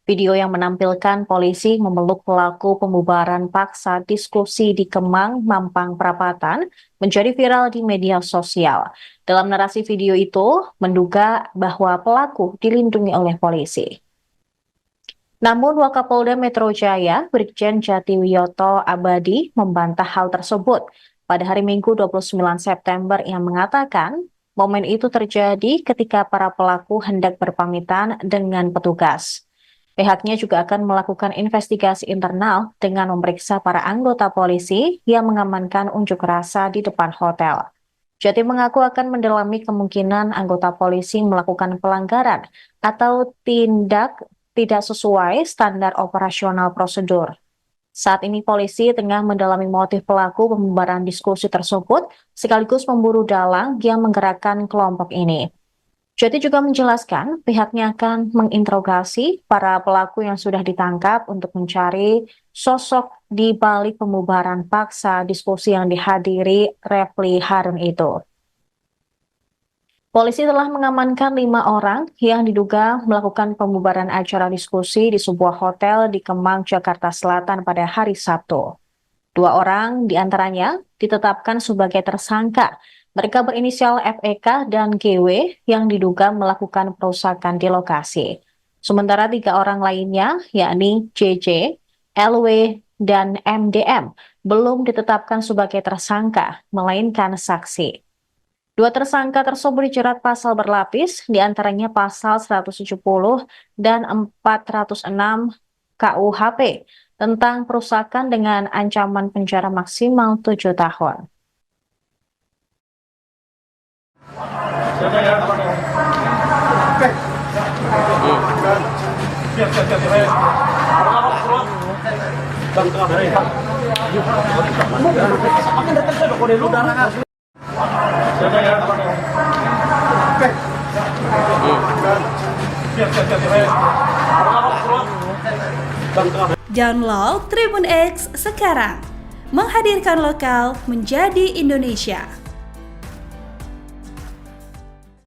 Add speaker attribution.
Speaker 1: Video yang menampilkan polisi memeluk pelaku pembubaran paksa diskusi di Kemang, Mampang Perapatan menjadi viral di media sosial. Dalam narasi video itu, menduga bahwa pelaku dilindungi oleh polisi. Namun Wakapolda Metro Jaya, Brigjen Jatiwiyoto Abadi, membantah hal tersebut. Pada hari Minggu 29 September, ia mengatakan momen itu terjadi ketika para pelaku hendak berpamitan dengan petugas. Pihaknya juga akan melakukan investigasi internal dengan memeriksa para anggota polisi yang mengamankan unjuk rasa di depan hotel. Jati mengaku akan mendalami kemungkinan anggota polisi melakukan pelanggaran atau tindak tidak sesuai standar operasional prosedur. Saat ini polisi tengah mendalami motif pelaku pembubaran diskusi tersebut sekaligus memburu dalang yang menggerakkan kelompok ini. Jati juga menjelaskan pihaknya akan menginterogasi para pelaku yang sudah ditangkap untuk mencari sosok di balik pembubaran paksa diskusi yang dihadiri Refli Harun itu. Polisi telah mengamankan 5 orang yang diduga melakukan pembubaran acara diskusi di sebuah hotel di Kemang, Jakarta Selatan pada hari Sabtu. 2 orang diantaranya ditetapkan sebagai tersangka. Mereka berinisial FEK dan GW yang diduga melakukan perusakan di lokasi. Sementara 3 orang lainnya, yakni JJ, LW, dan MDM, belum ditetapkan sebagai tersangka, melainkan saksi. 2 tersangka tersebut dijerat pasal berlapis, diantaranya pasal 170 dan 406 KUHP tentang perusakan dengan ancaman penjara maksimal 7 tahun.
Speaker 2: Download Tribun X sekarang, menghadirkan lokal menjadi Indonesia.